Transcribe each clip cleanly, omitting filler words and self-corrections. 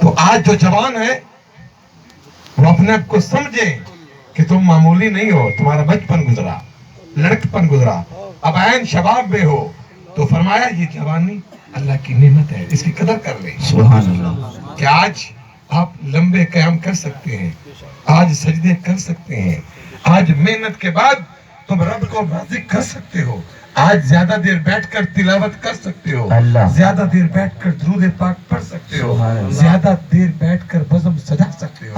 تو آج جو جوان ہے وہ اپنے آپ کو سمجھیں کہ تم معمولی نہیں ہو، تمہارا بچپن گزرا، لڑکپن گزرا، اب عین شباب میں ہو، تو فرمایا یہ جوانی اللہ کی نعمت ہے، اس کی قدر کر لیں۔ سبحان اللہ۔ کہ آج آپ لمبے قیام کر سکتے ہیں، آج سجدے کر سکتے ہیں، آج محنت کے بعد تم رب کو راضی کر سکتے ہو، آج زیادہ دیر بیٹھ کر تلاوت کر سکتے ہو، زیادہ دیر بیٹھ کر درود پاک پڑھ سکتے ہو، زیادہ دیر بیٹھ کر بزم سجا سکتے ہو،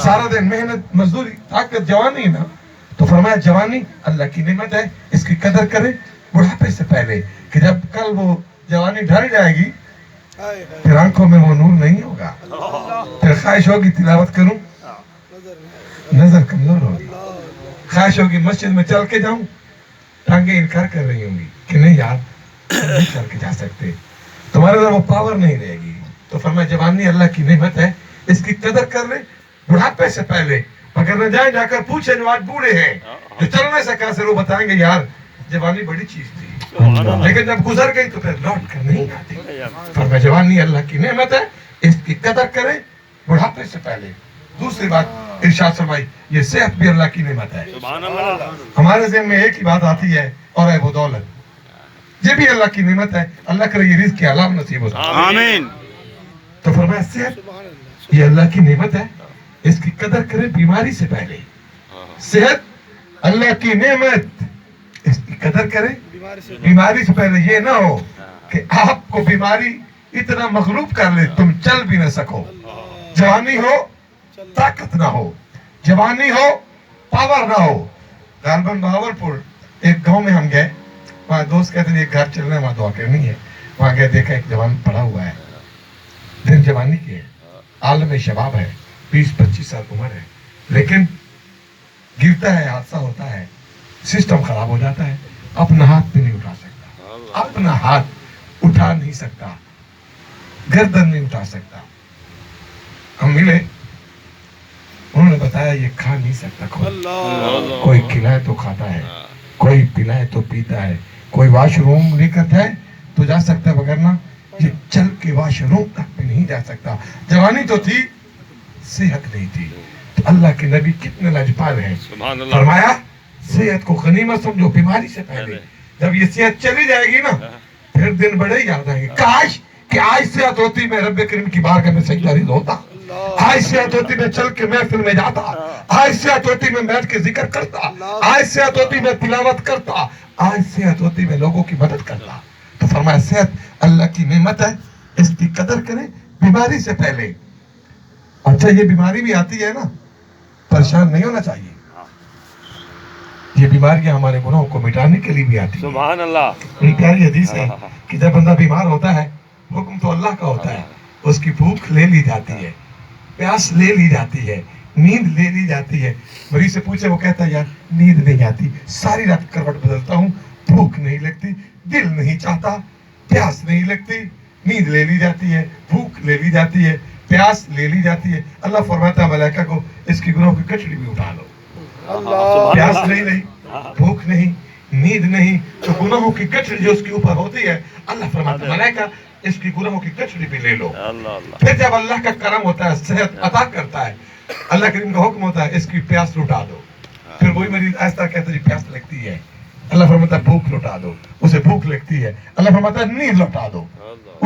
سارا دن محنت مزدوری طاقت جوانی نا، تو فرمایا جوانی اللہ کی نعمت ہے، اس کی قدر کریں بڑھاپے سے پہلے، کہ جب کل وہ جوانی ڈھل جائے گی پھر آنکھوں میں وہ نور نہیں ہوگا، پھر خواہش ہوگی تلاوت کروں نظر کمزور ہوگی، خواہش ہوگی مسجد میں چل کے جاؤں ٹانگیں انکار کر رہی ہوں گی کہ نہیں یار نہیں چل کے جا سکتے، تمہارے اندر وہ پاور نہیں رہے گی۔ تو فرمایا جوانی اللہ کی نعمت ہے، اس کی قدر کر لیں بڑھاپے سے پہلے، اگر نہ جائیں جا کر پوچھیں جو آج بوڑھے ہیں جو چلنے سے کیسے، وہ بتائیں گے یار جوانی بڑی چیز تھی لیکن جب گزر گئی تو پھر لوٹ کر نہیں آتی۔ فرمایا جوانی اللہ کی نعمت ہے، اس کی قدر کریں بڑھاپے سے پہلے۔ دوسری بات ارشاد فرمائی یہ صحت بھی اللہ کی نعمت ہے۔ ہمارے ذہن میں ایک ہی بات آتی ہے اور ہے وہ دولت، یہ بھی اللہ کی نعمت ہے، اللہ کرے یہ رزق کے علاوہ نصیب ہو جائے۔ آمین۔ تو فرمایا صحت یہ اللہ کی نعمت ہے، اس کی قدر کریں بیماری سے پہلے۔ صحت اللہ کی نعمت، اس کی قدر کریں بیماری سے پہلے۔ یہ نہ ہو کہ آپ کو بیماری اتنا مغلوب کر لے تم چل بھی نہ سکو۔ جوانی ہو طاقت نہ ہو، جوانی ہو پاور نہ ہو۔ غالباً بہاولپور ایک گاؤں میں ہم گئے، وہاں دوست کہتے ہیں ایک گھر چل رہے ہیں وہاں دعا کرنی ہے، وہاں گئے دیکھا ایک جوان پڑا ہوا ہے، دن جوانی کی ہے، عالم شباب ہے، 20-25 سال عمر ہے، لیکن گرتا ہے حادثہ ہوتا ہے، سسٹم خراب ہو جاتا ہے، اپنا ہاتھ بھی نہیں اٹھا سکتا، اپنا ہاتھ اٹھا نہیں سکتا، گردن نہیں اٹھا سکتا۔ ہم ملے، انہوں نے بتایا یہ کھا نہیں سکتا، کوئی کھلائے تو کھاتا ہے، کوئی پلائے تو پیتا ہے، کوئی واش روم لے کر جائے تو جا سکتا ہے، وگرنہ یہ چل کے واش روم تک بھی نہیں جا سکتا۔ جوانی تو تھی، صحت نہیں تھی۔ تو اللہ کے نبی کتنے لاجواب ہیں، فرمایا صحت کو غنیمت سمجھو بیماری سے پہلے۔ جب یہ صحت چلی جائے گی نا پھر دن بڑے یاد آئیں گے، کاش کہ آج صحت ہوتی میں رب کریم کی بارگاہ میں سجدہ ریز ہوتا، آج صحت ہوتی میں چل کے محفل میں جاتا، آج صحت ہوتی میں بیٹھ کے ذکر کرتا، آج صحت ہوتی میں تلاوت کرتا، آج صحت ہوتی میں لوگوں کی مدد کرتا۔ تو فرمایا صحت اللہ کی نعمت ہے، اس کی قدر کریں بیماری سے پہلے۔ اچھا یہ بیماری بھی آتی ہے نا، پریشان نہیں ہونا چاہیے، یہ بیماریاں ہمارے گناہوں کو مٹانے کے لیے بھی آتی ہیں۔ سبحان اللہ۔ بڑی پیاری حدیث ہے کہ جب بندہ بیمار ہوتا ہے حکم تو اللہ کا ہوتا ہے، اس کی بھوک لے لی جاتی ہے، پیاس لے لی جاتی ہے، نیند لے لی جاتی ہے۔ مریض سے پوچھے وہ کہتا ہے یار نیند نہیں آتی، ساری رات کروٹ بدلتا ہوں، بھوک نہیں لگتی، دل نہیں چاہتا، پیاس نہیں لگتی، نیند لے لی جاتی ہے، بھوک لے لی جاتی ہے، پیاس لے لی جاتی ہے۔ اللہ فرماتا ہے ملائکہ کو اس کی گناہوں کی گٹھڑی بھی اٹھا لو۔ پیاس نہیں رہی، بھوک نہیں، نیند نہیں، تو گناہوں کی گٹھڑی جو اس کے اوپر ہوتی ہے، اللہ فرماتا ہے ملائکہ اس کی گناہوں کی گٹھڑی بھی لے لو۔ پھر جب اللہ کا کرم ہوتا ہے، صحت عطا کرتا ہے، اللہ کریم کا حکم ہوتا ہے اس کی پیاس لٹا دو۔ پھر وہی مریض ایسا کہتا ہے پیاس لگتی ہے، اللہ فرماتا ہے بھوک لٹا دو، اسے بھوک لگتی ہے، اللہ فرماتا ہے نیند لٹا دو،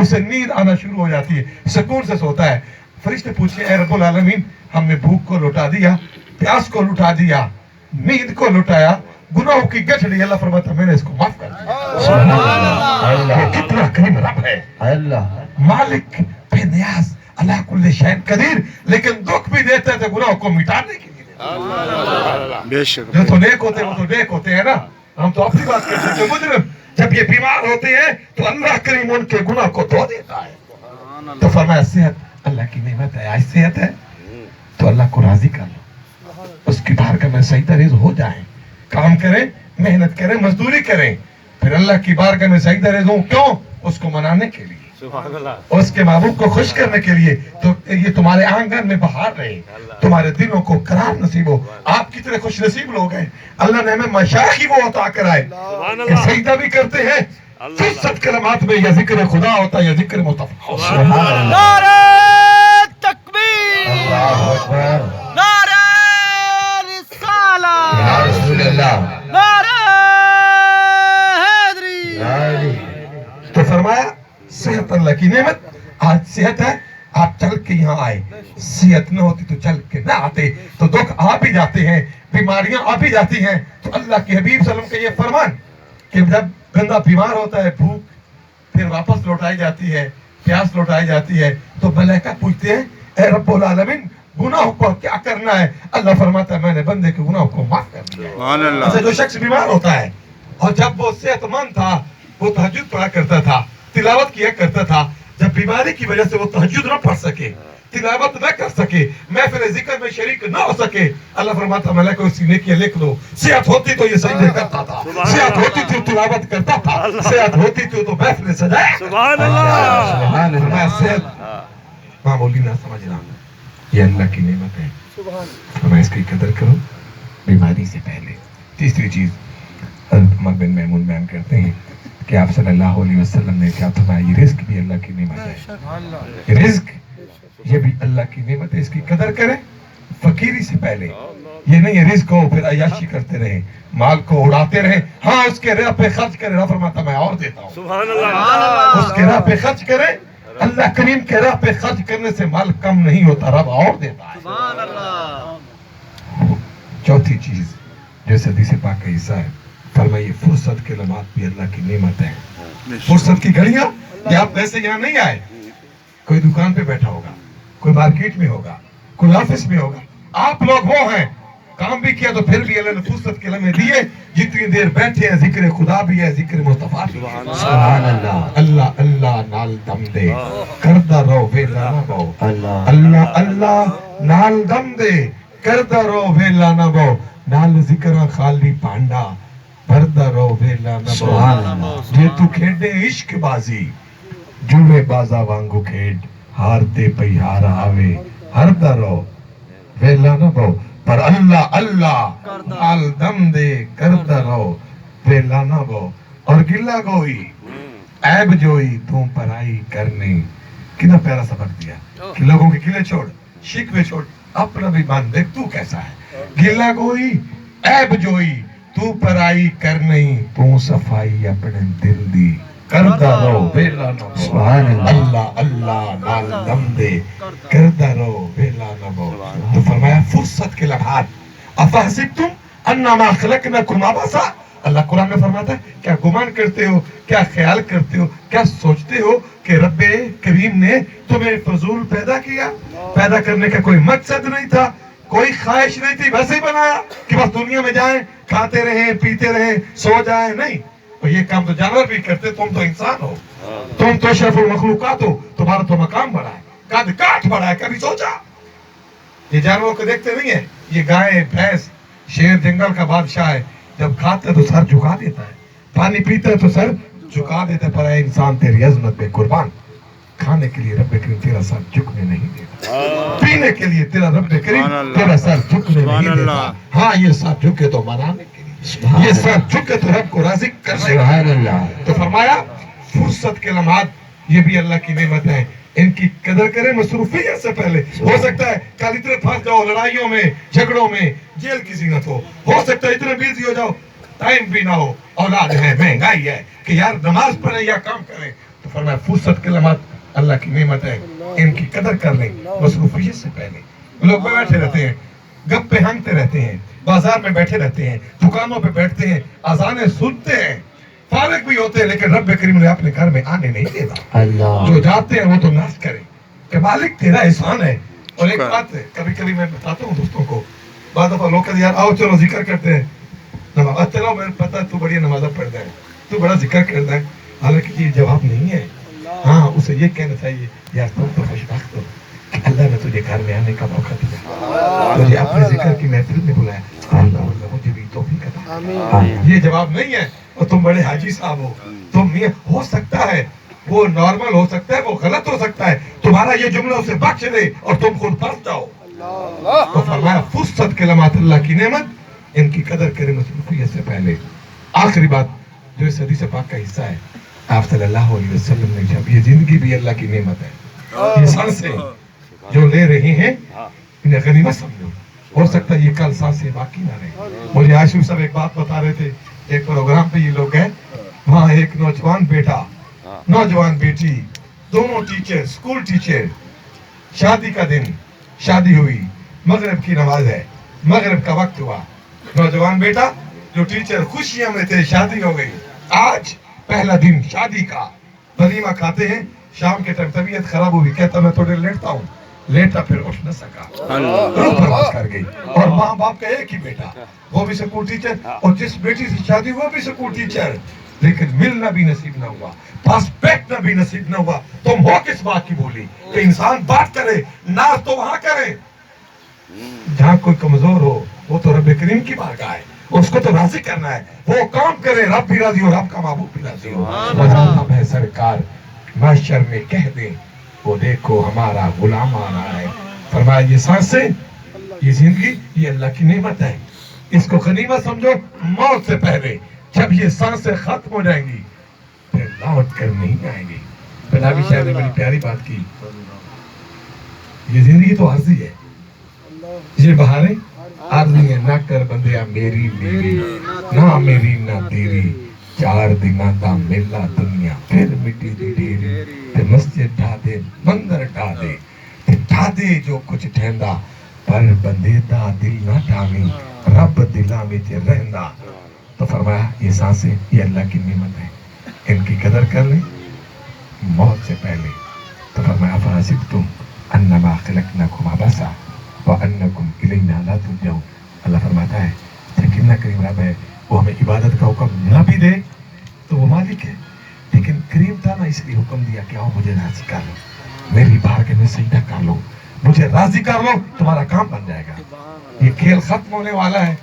اسے نیند آنا شروع ہو جاتی ہے، سکون سے سوتا ہے۔ فرشتے پوچھے اے رب العالمین ہم نے بھوک کو لٹا دیا، پیاس کو لٹا دیا، نیند کو لٹایا، گناہوں کی گٹھڑی، اللہ فرماتا ہے میں نے اس کو معاف کر دیا۔ یہ کتنا کریم رب ہے، مالک بے نیاز، اللہ کل شیء قدیر، لیکن دکھ بھی دیتے تھے گناہوں کو مٹانے کے لیے۔ بے شک۔ جو تو نیک ہوتے وہ تو نیک ہوتے ہیں نا، ہم تو اپنی بات کرتے ہیں۔ جو مجرم جب یہ بیمار ہوتے ہیں تو اللہ کریم ان کے گناہ کو دھو دیتا ہے۔ تو فرمایا صحت اللہ کی نعمت ہے، آج صحت ہے تو اللہ کو راضی کر لو، اس کی بارگاہ میں سجدہ ریز ہو جائیں، کام کریں، محنت کریں، مزدوری کریں، پھر اللہ کی بارگاہ میں سجدہ ریز ہوں، کیوں؟ اس کو منانے کے لیے، اس کے محبوب کو خوش کرنے کے لیے۔ تو یہ تمہارے آنگن میں بہار رہے، تمہارے دلوں کو قرار نصیب ہو۔ آپ کتنے خوش نصیب لوگ ہیں، اللہ نے ہمیں مشائخ ہی وہ عطا کرائے کہ سجدہ بھی کرتے ہیں، فرصت کلمات میں یا ذکر خدا ہوتا ہے یا ذکر مصطفیٰ ہوتا ہے۔ की नेमत। आज सेहत है, आप चल के यहाँ आए, सेहत न होती तो चल के ना आते, तो दुख आ भी जाते हैं, बीमारियां आ भी जाती हैं। तो अल्लाह के हबीब सल्लल्लाहु अलैहि वसल्लम का ये फरमान कि जब बंदा बीमार होता है, भूख फिर वापस लौटाई जाती है, प्यास लौटाई जाती है, तो मलाइका पूछते हैं, ए रब्बुल आलमीन गुनाहों को क्या करना है? अल्लाह फरमाता है मैंने बंदे के गुनाहों को माफ कर दिया। अच्छा, जो शख्स बीमार होता है और जब वो सेहतमंद था, वो तहज्जुद पढ़ा करता था, तिलावत किया करता था, जब बीमारी की वजह से वो तहज्जुद न पढ़ सके, तिलावत न कर सके, महफिल जिक्र में शरीक न हो सके, अल्लाह फरमाता है मलाइका उसकी नेकी लिख लो। सेहत होती तो ये सजदे करता था, सेहत होती तो तिलावत करता था, सेहत होती तो महफिल सजाया। सुभान अल्लाह। मैं सेहत मामूली ना समझना, ये अल्लाह की नेमत है, हमें इसकी कदर करो बीमारी से पहले। तीसरी चीज हज़रत उमर बिन मैमून बयान करते हैं कि आप सल्लल्लाहु अलैहि वसल्लम ने क्या फरमाया, ये रिज्क भी अल्लाह की नेमत है। रिज्क ये भी अल्लाह की नेमत है, इसकी कदर करें फकीरी से पहले। ये नहीं है रिज्क हो फिर अय्याशी करते रहे, माल को उड़ाते रहे, हाँ उसके राह पे खर्च करें, अल्लाह फरमाता मैं और देता हूँ। सुभान अल्लाह। उसके राह पे खर्च करें, अल्लाह करीम के राह पे खर्च करने से माल कम नहीं होता, रब और देता है। सुभान अल्लाह। चौथी चीज जो हदीस पाक का हिस्सा है, फरमाइए फुर्सत के लम्हात भी अल्लाह की नेमत है। फुर्सत की घड़ियां, कि आप वैसे यहाँ नहीं आए, कोई दुकान पे बैठा होगा, कोई मार्केट में होगा, कोई ऑफिस में होगा, आप लोग वो हैं, काम भी किया तो फिर भी अल्लाह ने फुर्सत के लम्हे दिए, जितनी देर बैठे हैं जिक्र खुदा भी है, जिक्र मुस्तफा भी है। सुभान अल्लाह। अल्लाह अल्लाह नाल दम दे, करदा रहो वेला ना बो, अल्लाह अल्लाह अल्लाह नाल दम दे, करदा रहो वेला ना बो, नाल जिक्र खाली पांडा, भरदा रहो वेला ना बो। सुभान अल्लाह। जे तू खेडे इश्क बाजी, जुए बाजा वांगू खेड, हारते पई हार आवे, हरदा रहो वेला ना बो, पर अल्लाह अल्लाह नाल दम दे, करदा रहो वेला ना बो। और गिला गोई ऐब जोई तू पराई करनी, कितना प्यारा सबक दिया कि लोगों के गिले छोड़, शिकवे छोड़, अपना भी मान देख तू कैसा है। गिला गोई ऐब जोई तू पराई करनी, तू सफाई अपने दिल दी, करदा रहो वेला ना बो। सुभान अल्लाह अल्लाह नाल दम दे, करदा रहो वेला ना बो। तो फरमाया फुर्सत के लम्हात, अफहसिबतुम अन्नमा खलकनाकुम अबसा, अल्लाह कुरान में फरमाता है क्या गुमान करते हो, क्या ख्याल करते हो, क्या सोचते हो कि रब्बे करीम ने तुम्हें फजूल पैदा किया? पैदा करने का कोई मकसद नहीं था, कोई ख्वाहिश नहीं थी, वैसे ही बनाया कि बस दुनिया में जाएं, खाते रहें, पीते रहें, सो जाएं? नहीं, तो ये काम तो जानवर भी करते, तुम तो इंसान हो, तुम तो अशरफुल मखलूकात हो, तुम्हारा तो मकाम बड़ा है, कद काठ बड़ा है, कभी सोचा? ये जानवरों को देखते नहीं है, ये गाय भैंस शेर जंगल का बादशाह है, जब खाता है तो सर झुका देता है, पानी पीता है तो सर झुका देता है, पर ऐ इंसान तेरी अजमत पे कुर्बान, खाने के लिए रब्बे करीम तेरा सर झुकने नहीं देता, पीने के लिए तेरा रब्बे करीम तेरा सर झुकने नहीं देता। हाँ ये सर झुके तो मनाने के लिए, ये सर झुके तो रब को राज़ी करने। तो फरमाया फुर्सत के लम्हात ये भी अल्लाह की नेमत है, इनकी कदर करें मसरूफियत से पहले। हो सकता है कल इतने फंस जाओ लड़ाइयों में, झगड़ों में, जेल की ज़ीनत हो सकता है इतने बिजी हो जाओ, टाइम भी ना हो, औलाद है, महंगाई है कि यार नमाज पढ़े या काम करें। तो फरमाया फुर्सत के लम्हात अल्लाह की नेमत है, इनकी कदर कर लें मसरूफियत से पहले। लोग बैठे रहते हैं, गप्पे हांगते रहते हैं, बाजार में बैठे रहते हैं, दुकानों पे बैठते हैं, अज़ानें सुनते हैं, फारिग भी होते हैं, लेकिन रब्बे करीम ने अपने घर में आने नहीं देता। अल्लाह जो जाते हैं वो तो नाश करें कि मालिक तेरा एहसान है। और एक बात है, कभी कभी मैं बताता हूँ दोस्तों को, बाद दफा लोग कहते यार आओ चलो जिक्र करते हैं, नमाज चलो, मैं पता है तू बढ़िया नमाज़ पढ़ता है, तू बड़ा जिक्र करता है, हालांकि ये जवाब नहीं है। हाँ उसे ये कहना चाहिए यार तुम तो खुशबख्त हो कि अल्लाह ने तुझे घर में आने का मौका दिया, तुझे अपने जिक्र की महफिल में बुलाया, अल्लाह मुझे भी तौफीक अता। ये जवाब नहीं है और तुम बड़े हाजी साहब हो, तुम ये हो सकता है वो नॉर्मल हो सकता है, वो गलत हो सकता है, तुम्हारा ये जुमला उसे बख्श दे और तुम खुद फंस जाओ। तो फरमाया फुर्सत के लम्हात अल्लाह की नेमत, इनकी कदर करें मसरूफियत से पहले। आखिरी बात जो इस हदीस पाक का हिस्सा है, आप सल्लल्लाहु अलैहि वसल्लम ने जब ये जिंदगी भी अल्लाह की नेमत है, ये सांसें जो ले रहे हैं इन्हें गनीमत समझो, हो सकता है ये कल सांसें बाकी ना रहे। मुझे आशिफ साहब एक बात बता रहे थे, एक प्रोग्राम पे ये लोग गए, वहाँ एक नौजवान बेटा नौजवान बेटी दोनों टीचर, स्कूल टीचर, शादी का दिन, शादी हुई, मगरिब की नमाज है, मगरिब का वक्त हुआ, नौजवान बेटा जो टीचर खुशियों में थे, शादी हो गई, आज पहला दिन शादी का, वलीमा खाते हैं, शाम के टाइम तबीयत खराब हुई, कहता मैं थोड़े लेटता हूँ, लेटा फिर उठ न सका, रूह प्रवास कर गई। और माँ बाप का एक ही बेटा, वो भी स्कूल टीचर, और जिस बेटी से शादी वो भी स्कूल टीचर, लेकिन मिलना भी नसीब न हुआ, पास बैठना भी नसीब न हुआ। तुम हो किस बात की बोली कि इंसान बात करे, नाज तो वहां करे जहां कोई कमजोर हो, वो तो रब करीम की बारगाह है, उसको तो राजी करना है, वो काम करे, रब भी राजी हो, रब का महबूब भी राजी हो। अब है सरकार माशर में कह दे, वो देखो हमारा गुलाम आ रहा है। फरमाया ये सांसें, ये जिंदगी, ये अल्लाह की नेमत है, इसको गनीमत समझो मौत से पहले। जब ये सांसें खत्म हो जाएंगी फिर लौट कर नहीं आएंगी। पहला शायर ने बड़ी प्यारी बात की, ये जिंदगी तो आर्जी है, ये बहारें आर्जी है, ना कर बंदिया मेरी मेरी, ना मेरी ना तेरी, 4 दिना दा मेला दुनिया फिर मिट्टी दी ढेरी, ते मस्जिद ढा दे, मंदिर ढा दे, ते ढा दे जो कुछ ठहंदा, पर बंदे दा दिल ना ढावी, रब दिला विच रहंदा। तो फरमाया ये सांसें, ये अल्लाह की नेमत है, इनकी कदर कर ले मौत से पहले। तो फरमाया फहसिबतुम अन्नमा खलकनाकुम अबसा व अन्नकुम इलैना ला तुरजऊन। अल्लाह फरमाता है यकीन ना करीम रब है, वो हमें इबादत का हुक्म ना भी दे तो वो मालिक है, लेकिन करीम था ना इसलिए हुक्म दिया कि आओ मुझे राजी कर लो, मेरी बारगाह में सजदा कर लो, मुझे राजी कर लो, तुम्हारा काम बन जाएगा। ये खेल खत्म होने वाला है।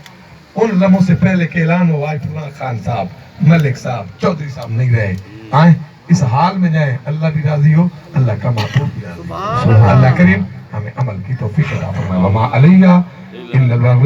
उन लम्हों से पहले के ऐलान हो, आज फलां खान साहब, मलिक साहब, चौधरी साहब नहीं रहे, आए इस हाल में जाए, अल्लाह भी राजी हो, अल्लाह का महबूब भी राजी हो। अल्लाह करीम हमें अमल की तौफीक अता फरमाए। वमा अलैना इल्लल बलाग।